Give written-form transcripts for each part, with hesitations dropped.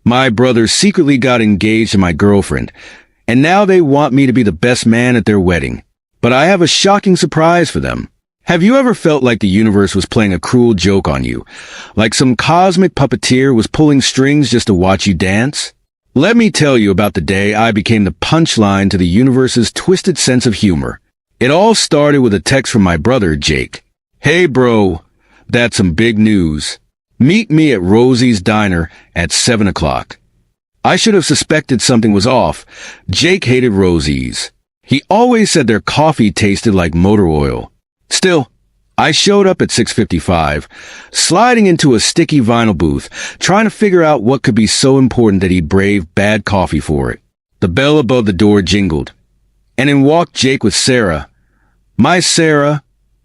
My brother secretly got engaged to my girlfriend, and now they want me to be the best man at their wedding. But I have a shocking surprise for them. Have you ever felt like the universe was playing a cruel joke on you? Like some cosmic puppeteer was pulling strings just to watch you dance? Let me tell you about the day I became the punchline to the universe's twisted sense of humor. It all started with a text from my brother, Jake. "Hey bro, that's some big news. Meet me at Rosie's Diner at 7 o'clock. I should have suspected something was off. Jake hated Rosie's. He always said their coffee tasted like motor oil. Still, I showed up at 6:55, sliding into a sticky vinyl booth, trying to figure out what could be so important that he'd brave bad coffee for it. The bell above the door jingled, and in walked Jake with Sarah. Sarah,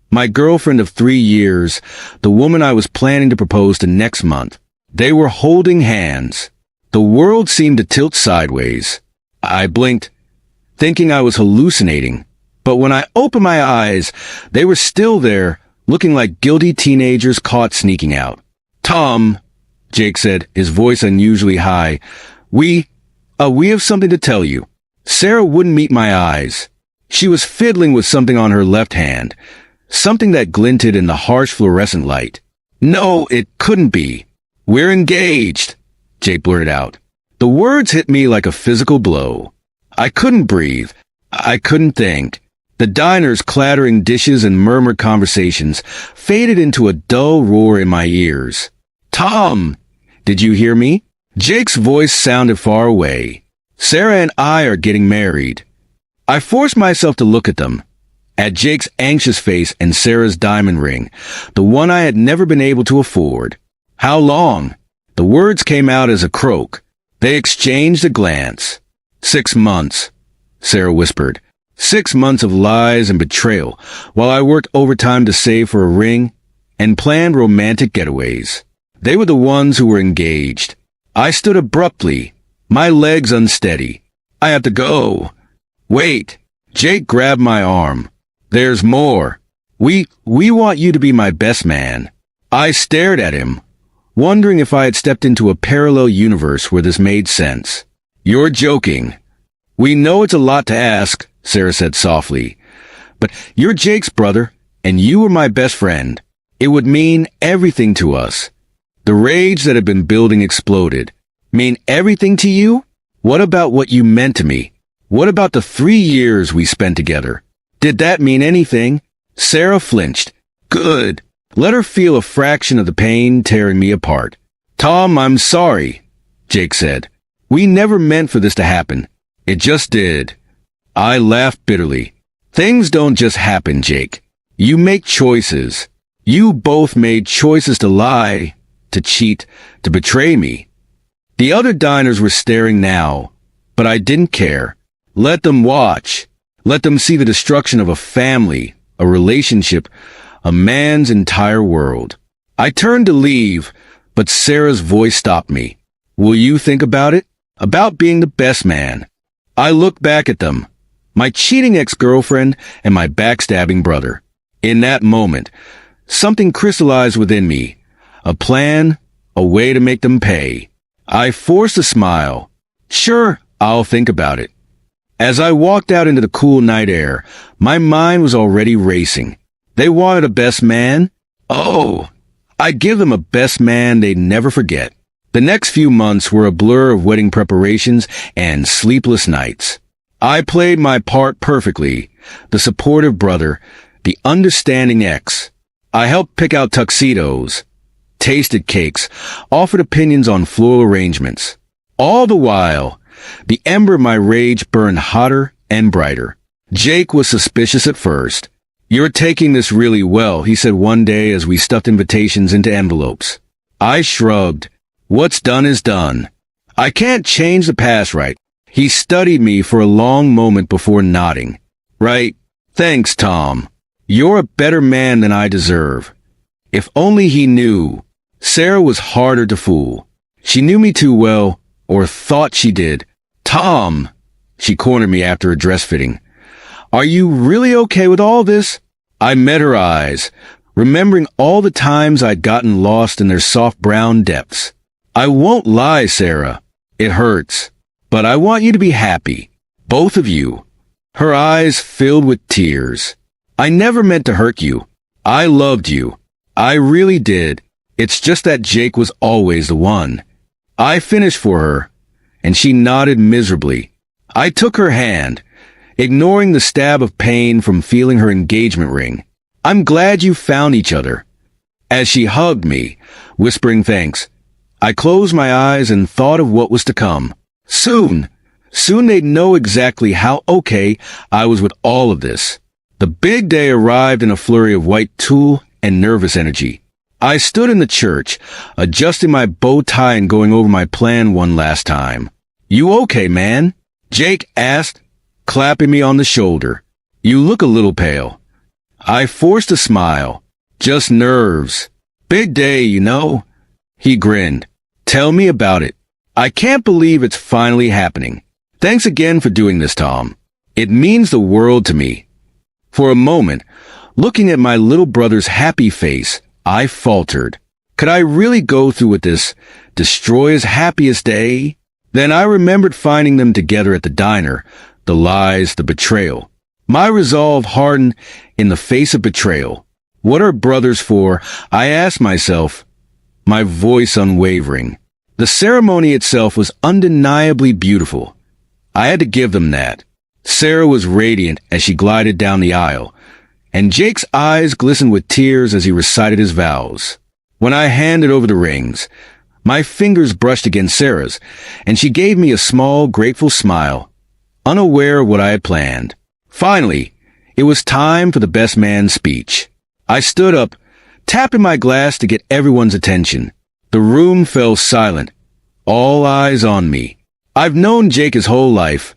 my girlfriend of 3 years, the woman I was planning to propose to next month. They were holding hands. The world seemed to tilt sideways. I blinked, thinking I was hallucinating. But when I opened my eyes, they were still there, looking like guilty teenagers caught sneaking out. "Tom," Jake said, his voice unusually high, we have something to tell you." Sarah wouldn't meet my eyes. She was fiddling with something on her left hand, something that glinted in the harsh fluorescent light. "No, it couldn't be. We're engaged," Jake blurted out. The words hit me like a physical blow. I couldn't breathe. I couldn't think. The diner's clattering dishes and murmured conversations faded into a dull roar in my ears. "Tom, did you hear me?" Jake's voice sounded far away. "Sarah and I are getting married." I forced myself to look at them, at Jake's anxious face and Sarah's diamond ring, the one I had never been able to afford. "How long?" The words came out as a croak. They exchanged a glance. 6 months, Sarah whispered. 6 months of lies and betrayal, while I worked overtime to save for a ring and planned romantic getaways. They were the ones who were engaged. I stood abruptly, my legs unsteady. "I have to go." "Wait." Jake grabbed my arm. "There's more. We want you to be my best man." I stared at him, wondering if I had stepped into a parallel universe where this made sense. "You're joking." "We know it's a lot to ask," Sarah said softly, "but you're Jake's brother, and you were my best friend. It would mean everything to us." The rage that had been building exploded. "Mean everything to you? What about what you meant to me? What about the 3 years we spent together? Did that mean anything?" Sarah flinched. "Good. Let her feel a fraction of the pain tearing me apart." "Tom, I'm sorry," Jake said. "We never meant for this to happen. It just did." I laughed bitterly. "Things don't just happen, Jake. You make choices. You both made choices to lie, to cheat, to betray me." The other diners were staring now, but I didn't care. Let them watch. Let them see the destruction of a family, a relationship, a man's entire world. I turned to leave, but Sarah's voice stopped me. "Will you think about it? About being the best man?" I looked back at them, my cheating ex-girlfriend and my backstabbing brother. In that moment, something crystallized within me. A plan, a way to make them pay. I forced a smile. "Sure, I'll think about it." As I walked out into the cool night air, my mind was already racing. They wanted a best man? Oh, I'd give them a best man they'd never forget. The next few months were a blur of wedding preparations and sleepless nights. I played my part perfectly, the supportive brother, the understanding ex. I helped pick out tuxedos, tasted cakes, offered opinions on floral arrangements. All the while, the ember of my rage burned hotter and brighter. Jake was suspicious at first. "You're taking this really well," he said one day as we stuffed invitations into envelopes. I shrugged. What's done is done. I can't change the past, right? He studied me for a long moment before nodding. "Right. Thanks, Tom. You're a better man than I deserve." If only he knew. Sarah was harder to fool. She knew me too well, or thought she did. "Tom," she cornered me after a dress fitting. "Are you really okay with all this?" I met her eyes, remembering all the times I'd gotten lost in their soft brown depths. "I won't lie, Sarah. It hurts. But I want you to be happy. Both of you. Her eyes filled with tears. I never meant to hurt you. I loved you. I really did. It's just that Jake was always the one. I finished for her, and she nodded miserably. I took her hand, ignoring the stab of pain from feeling her engagement ring. I'm glad you found each other. As she hugged me, whispering thanks, I closed my eyes and thought of what was to come. Soon they'd know exactly how okay I was with all of this. The big day arrived in a flurry of white tulle and nervous energy. I stood in the church, adjusting my bow tie and going over my plan one last time. You okay, man? Jake asked, clapping me on the shoulder. You look a little pale. I forced a smile. Just nerves. Big day, you know. He grinned. Tell me about it. I can't believe it's finally happening. Thanks again for doing this, Tom. It means the world to me. For a moment, looking at my little brother's happy face, I faltered. Could I really go through with this, destroy his happiest day? Then I remembered finding them together at the diner, the lies, the betrayal. My resolve hardened in the face of betrayal. What are brothers for? I asked myself, my voice unwavering. The ceremony itself was undeniably beautiful. I had to give them that. Sarah was radiant as she glided down the aisle, and Jake's eyes glistened with tears as he recited his vows. When I handed over the rings, my fingers brushed against Sarah's, and she gave me a small, grateful smile, unaware of what I had planned. Finally, it was time for the best man's speech. I stood up, tapping my glass to get everyone's attention. The room fell silent, all eyes on me. I've known Jake his whole life.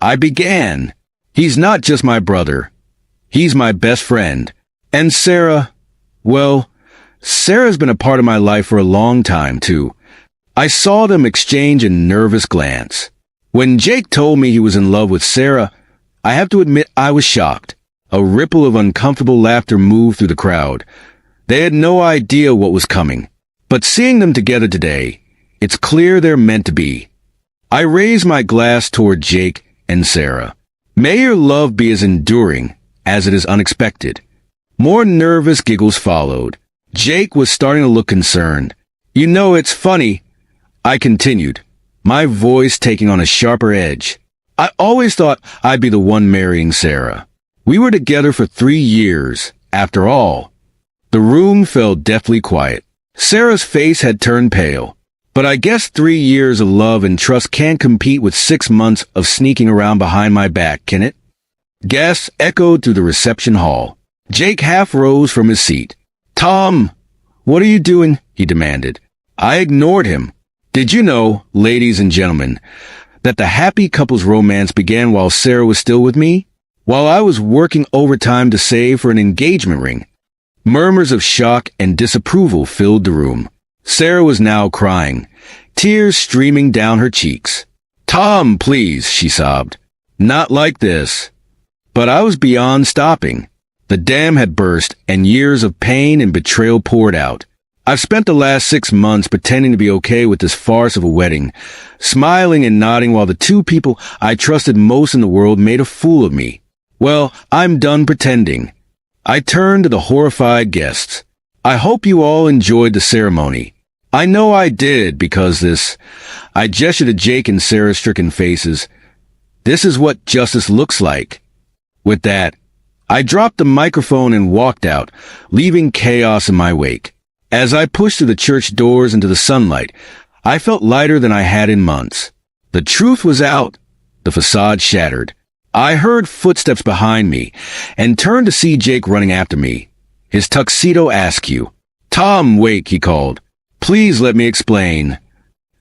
I began. He's not just my brother. He's my best friend. And Sarah, well, Sarah's been a part of my life for a long time, too. I saw them exchange a nervous glance. When Jake told me he was in love with Sarah, I have to admit I was shocked. A ripple of uncomfortable laughter moved through the crowd. They had no idea what was coming. But seeing them together today, it's clear they're meant to be. I raised my glass toward Jake and Sarah. May your love be as enduring as it is unexpected. More nervous giggles followed. Jake was starting to look concerned. You know, it's funny, I continued, my voice taking on a sharper edge. I always thought I'd be the one marrying Sarah. We were together for 3 years, after all. The room fell deathly quiet. Sarah's face had turned pale. But I guess 3 years of love and trust can't compete with 6 months of sneaking around behind my back, can it? Gasps echoed through the reception hall. Jake half rose from his seat. Tom, what are you doing? He demanded. I ignored him. Did you know, ladies and gentlemen, that the happy couple's romance began while Sarah was still with me? While I was working overtime to save for an engagement ring. Murmurs of shock and disapproval filled the room. Sarah was now crying, tears streaming down her cheeks. Tom, please, she sobbed. Not like this. But I was beyond stopping. The dam had burst, and years of pain and betrayal poured out. I've spent the last 6 months pretending to be okay with this farce of a wedding, smiling and nodding while the 2 people I trusted most in the world made a fool of me. Well, I'm done pretending. I turned to the horrified guests. I hope you all enjoyed the ceremony. I know I did because I gestured to Jake and Sarah's stricken faces. This is what justice looks like. With that, I dropped the microphone and walked out, leaving chaos in my wake. As I pushed through the church doors into the sunlight, I felt lighter than I had in months. The truth was out, the facade shattered. I heard footsteps behind me and turned to see Jake running after me, his tuxedo askew. Tom, wait, he called. Please let me explain.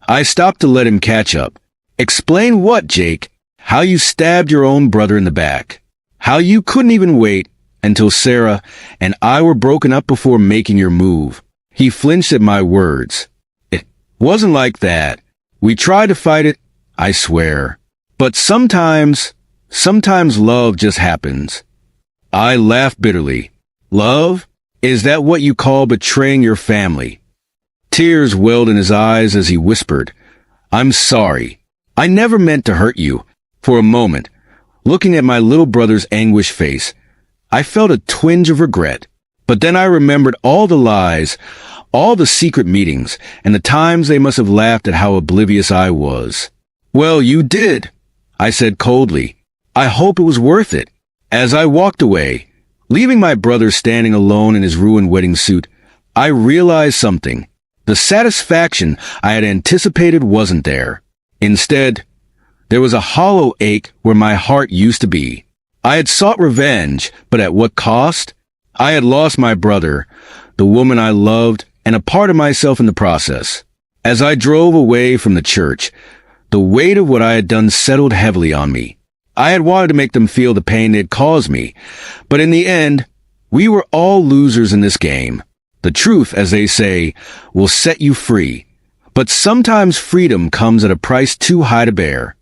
I stopped to let him catch up. Explain what, Jake? How you stabbed your own brother in the back. How you couldn't even wait until Sarah and I were broken up before making your move. He flinched at my words. It wasn't like that. We tried to fight it, I swear. But sometimes love just happens. I laughed bitterly. Love? Is that what you call betraying your family? Tears welled in his eyes as he whispered, I'm sorry. I never meant to hurt you. For a moment, looking at my little brother's anguished face, I felt a twinge of regret. But then I remembered all the lies, all the secret meetings, and the times they must have laughed at how oblivious I was. Well, you did, I said coldly. I hope it was worth it. As I walked away, leaving my brother standing alone in his ruined wedding suit, I realized something. The satisfaction I had anticipated wasn't there. Instead, there was a hollow ache where my heart used to be. I had sought revenge, but at what cost? I had lost my brother, the woman I loved, and a part of myself in the process. As I drove away from the church, the weight of what I had done settled heavily on me. I had wanted to make them feel the pain they'd caused me, but in the end, we were all losers in this game. The truth, as they say, will set you free. But sometimes freedom comes at a price too high to bear.